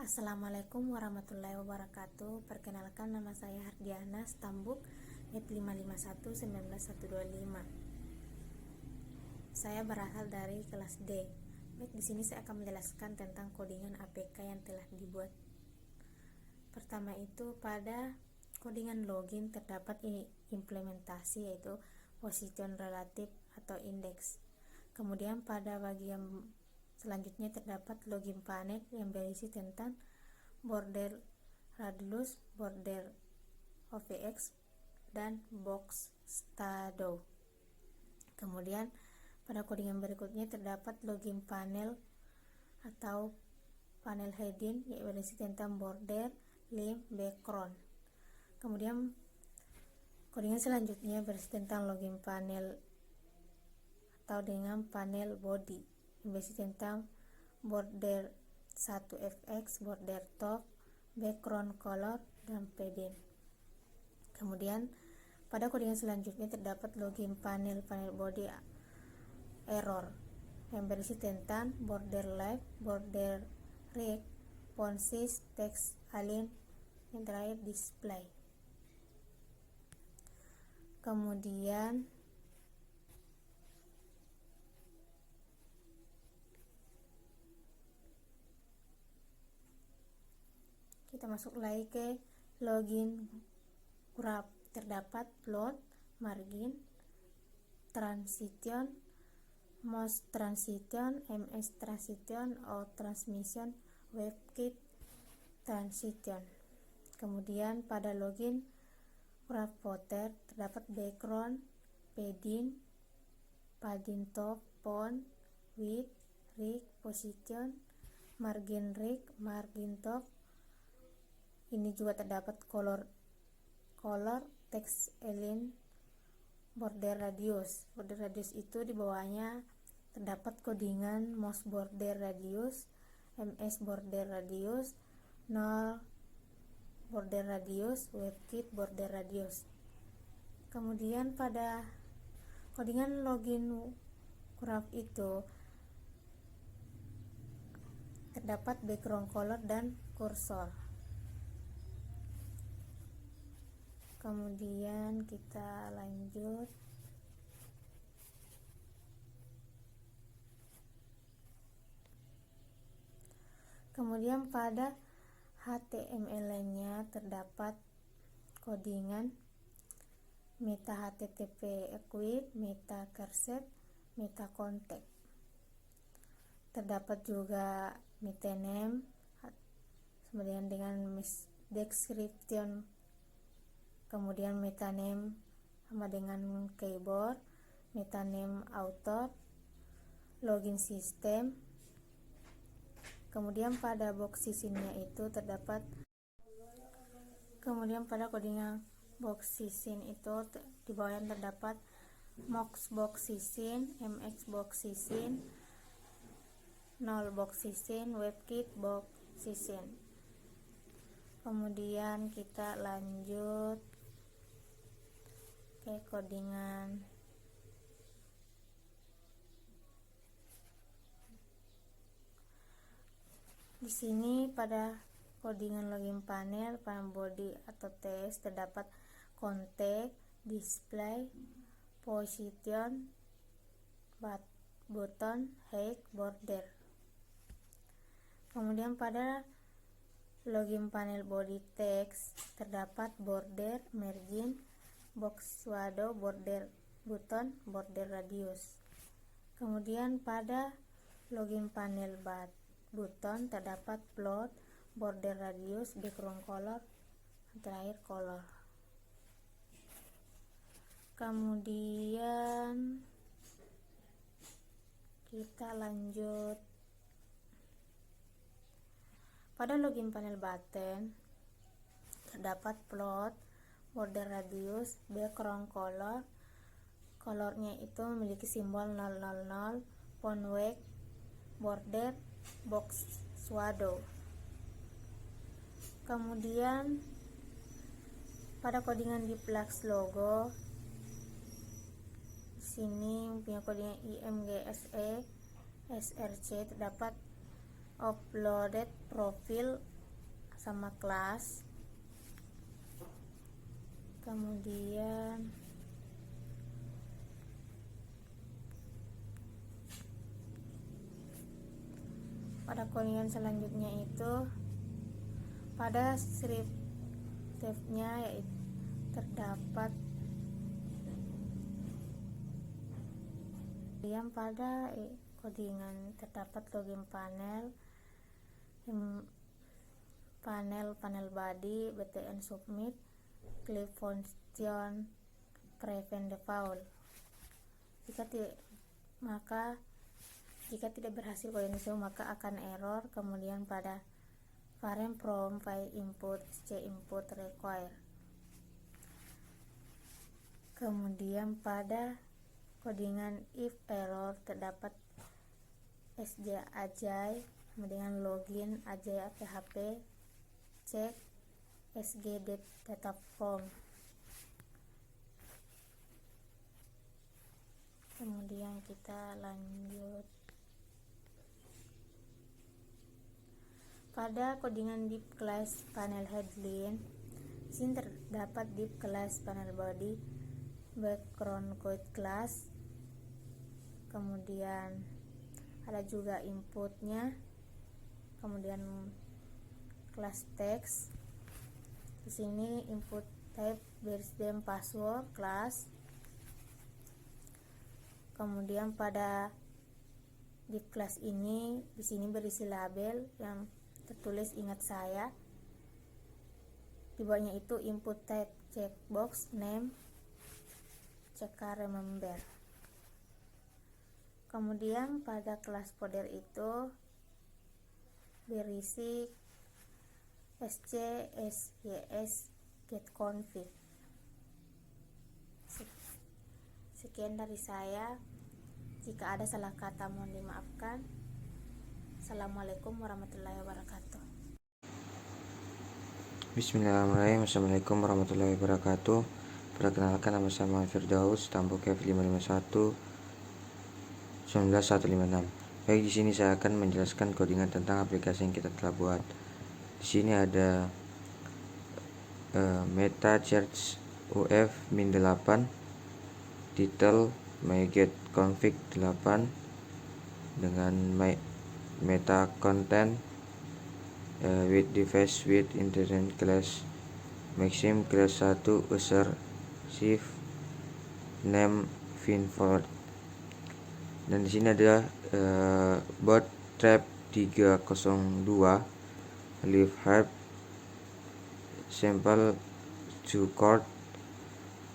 Assalamualaikum warahmatullahi wabarakatuh. Perkenalkan, nama saya Hardiana Stambuk, NIP 551-19125. Saya berasal dari kelas D. Baik, di sini saya akan menjelaskan tentang kodingan APK yang telah dibuat. Pertama itu, pada kodingan login terdapat implementasi, yaitu position relatif atau indeks. Kemudian pada bagian selanjutnya terdapat login panel yang berisi tentang border radius, border OVX, dan box shadow. Kemudian pada kodingan berikutnya terdapat login panel atau panel heading yang berisi tentang border, limb, background. Kemudian kodingan selanjutnya berisi tentang login panel atau dengan panel body yang berisi tentang border 1fx, border top, background color, dan padding. Kemudian pada kodingan selanjutnya terdapat login panel body error yang berisi tentang border left, border right, font size, text align, yang terakhir display. Kemudian kita masuk lagi ke login graph. Terdapat float, margin, transition, mouse transition, ms transition, out transmission, webkit transition. Kemudian pada login graph footer terdapat background, padding top, font, width, right, position, margin right, margin top. Ini juga terdapat color, text align, border radius. Border radius itu di bawahnya terdapat kodingan mouse border radius, ms border radius, 0 border radius, webkit border radius. Kemudian pada kodingan login graph itu terdapat background color dan cursor. Kemudian kita lanjut. Kemudian pada HTML-nya terdapat kodingan meta HTTP equip, meta cursor, meta contact. Terdapat juga meta name, kemudian dengan description, kemudian meta name sama dengan keyboard, meta name author, login system. Kemudian pada box season-nya itu terdapat, kemudian pada kodingan box season itu di bawahnya terdapat mox box season, mx box season, 0 box season, webkit box season. Kemudian kita lanjut ke kodingan di sini. Pada kodingan login panel body atau text terdapat contact, display, position, button, height, border. Kemudian pada login panel body text terdapat border, margin, box shadow, border button, border radius. Kemudian pada login panel button terdapat float, border radius, background color, terakhir color. Kemudian kita lanjut pada login panel button terdapat float, border radius, background color. Colornya itu memiliki simbol 000, font weight, border, box shadow. Kemudian pada kodingan di flex logo, di sini punya kodingan IMGSE SRC terdapat uploaded profile sama kelas. Kemudian pada codingan selanjutnya itu pada scriptnya yaitu terdapat yang pada codingan terdapat login panel body, btn submit, click function, prevent default. Jika tidak berhasil coding tersebut maka akan error. Kemudian pada variant from file input sc input require. Kemudian pada codingan if error terdapat sj ajay, kemudian login ajay php check sg data form. Kemudian kita lanjut pada codingan div class panel headline. Di sini terdapat div class panel body, background code class, kemudian ada juga inputnya, kemudian class text. Di sini input type birthday password class. Kemudian pada div class ini di sini berisi label yang tertulis ingat saya. Di bawahnya itu input type checkbox name checker remember. Kemudian pada kelas folder itu berisi sc sys get config. Sekian dari saya. Jika ada salah kata mohon dimaafkan. Assalamualaikum warahmatullahi wabarakatuh. Bismillahirrahmanirrahim. Assalamualaikum warahmatullahi wabarakatuh. Perkenalkan, nama saya Muhammad Firdaus, tampuk F551 19156. Baik, di sini saya akan menjelaskan codingan tentang aplikasi yang kita telah buat. Di sini ada meta search uf min 8, title myget config 8 dengan meta content with device with internet class maxim class 1 user shift name finforward. Dan di sini ada bot trap 302 leave hype sample to chord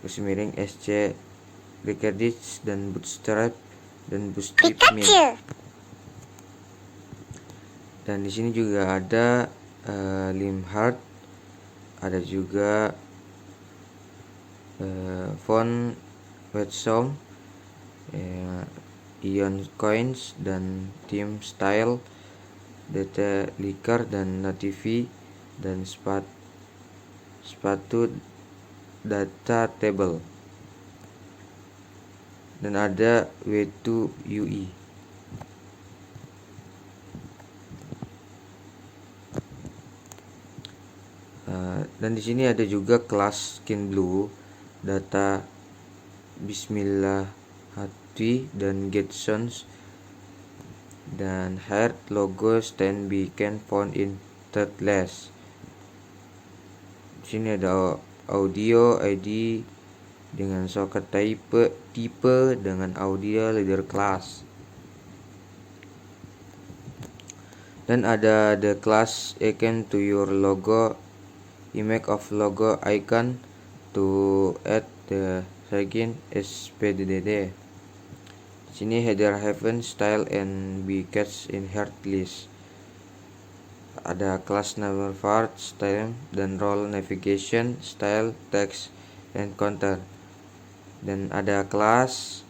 miring sc recordings dan bootstrap dan bootstrap min. Dan di sini juga ada limhard, ada juga font websome, ion coins dan theme style, data liker dan nativi dan sepatu data table, dan ada W2UE. Dan di sini ada juga kelas skin blue, data bismillah hati dan get sounds, dan heart logo stand be can found in third list. Di sini ada audio ID dengan socket tipe dengan audio leader class. Dan ada the class icon to your logo, image of logo icon to add the second SPDD. Sini header hyphen style and be catch in heart list. Ada class number part style dan role navigation style text and counter. Dan ada kelas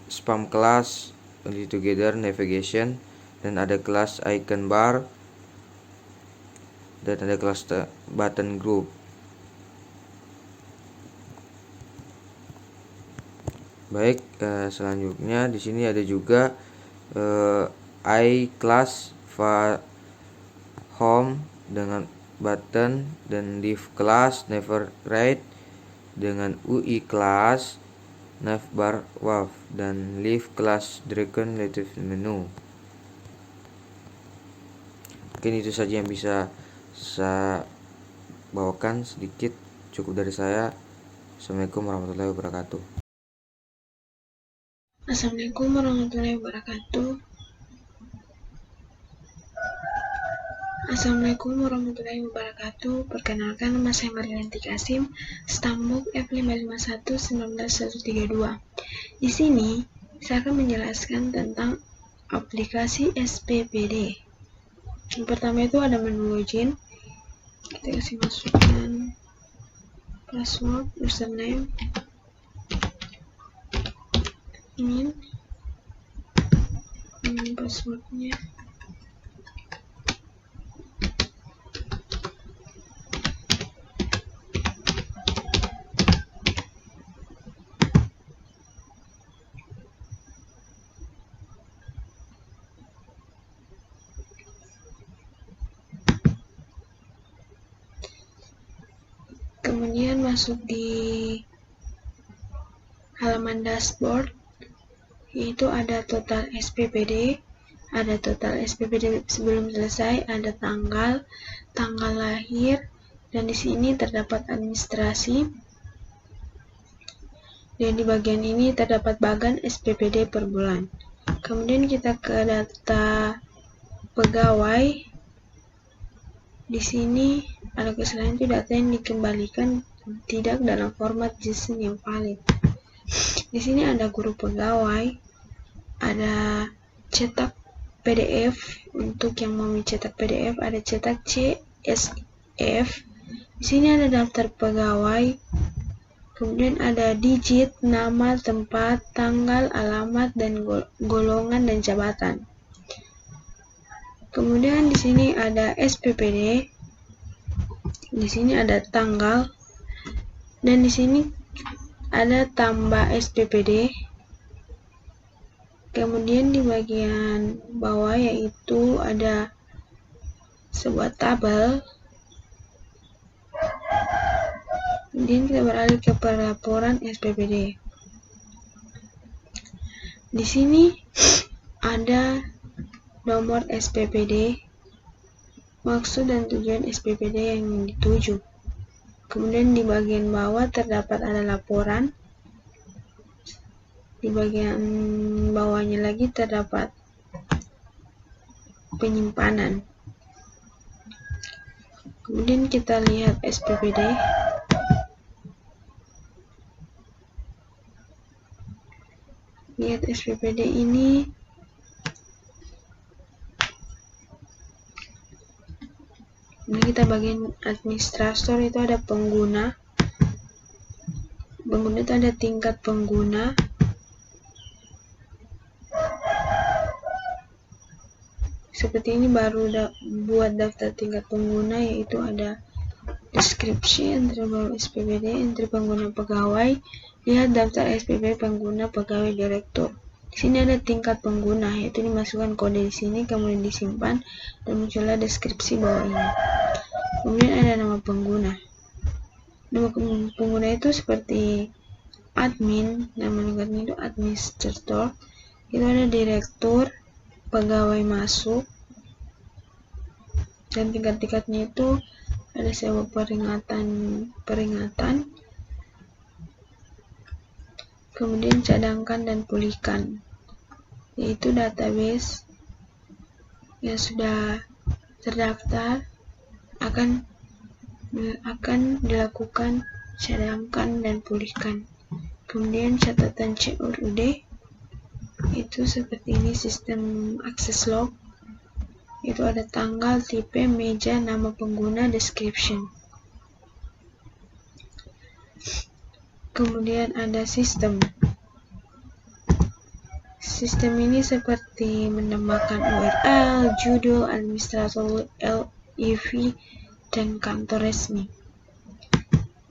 spam class only together navigation, dan ada kelas icon bar, dan ada kelas button group. Baik, selanjutnya di sini ada juga i class home dengan button, dan leave class never read dengan UI class navbar wav, dan leave class dragon relative menu. Mungkin itu saja yang bisa saya bawakan sedikit, cukup dari saya. Assalamualaikum warahmatullahi wabarakatuh. Assalamualaikum warahmatullahi wabarakatuh. Perkenalkan, nama saya Marianti Kasim, Stambuk F551-19132. Di sini saya akan menjelaskan tentang aplikasi SPPD. Yang pertama itu ada menu login. Kita kasih masukkan password, username, ini passwordnya. Kemudian masuk di halaman dashboard, yaitu ada total SPPD, ada total SPPD sebelum selesai, ada tanggal lahir, dan di sini terdapat administrasi. Dan di bagian ini terdapat bagan SPPD per bulan. Kemudian kita ke data pegawai. Di sini ada kesalahan, itu data yang dikembalikan tidak dalam format JSON yang valid. Di sini ada guru pegawai, ada cetak PDF. Untuk yang mau mencetak PDF ada cetak CSF. Di sini ada daftar pegawai. Kemudian ada digit, nama, tempat, tanggal, alamat, dan golongan dan jabatan. Kemudian di sini ada SPPD. Di sini ada tanggal, dan di sini ada tambah SPPD. Kemudian di bagian bawah yaitu ada sebuah tabel. Kemudian kita beralih ke pelaporan SPPD. Di sini ada nomor SPPD, maksud dan tujuan SPPD yang dituju. Kemudian di bagian bawah terdapat ada laporan. Di bagian bawahnya lagi terdapat penyimpanan. Kemudian kita lihat SPPD. Lihat SPPD ini. Ini kita bagian administrator, itu ada pengguna. Pengguna itu ada tingkat pengguna. Seperti ini baru buat daftar tingkat pengguna, yaitu ada deskripsi, entry baru SPPD, entry pengguna pegawai, lihat daftar SPP pengguna pegawai direktur. Di sini ada tingkat pengguna, yaitu dimasukkan kode di sini, kemudian disimpan, dan muncullah deskripsi bawah ini. Kemudian ada nama pengguna. Nama pengguna itu seperti admin, nama lengkapnya itu administrator. Itu ada direktur, pegawai masuk, dan tingkat-tingkatnya itu ada sebuah peringatan, kemudian cadangkan dan pulihkan, yaitu database yang sudah terdaftar akan dilakukan cadangkan dan pulihkan. Kemudian catatan CUD itu seperti ini, sistem akses log, itu ada tanggal, tipe, meja, nama pengguna, description. Kemudian ada sistem. Sistem ini seperti menambahkan URL, judul, administrator, LEV, dan kantor resmi.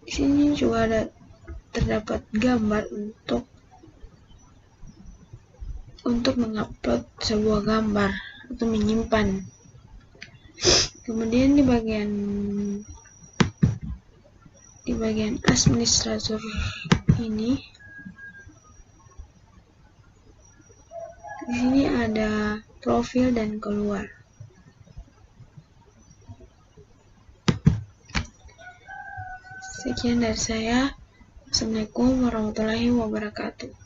Di sini juga terdapat gambar untuk mengupload sebuah gambar atau menyimpan. Kemudian di bagian di bagian administrator ini, di sini ada profil dan keluar. Sekian dari saya. Assalamualaikum warahmatullahi wabarakatuh.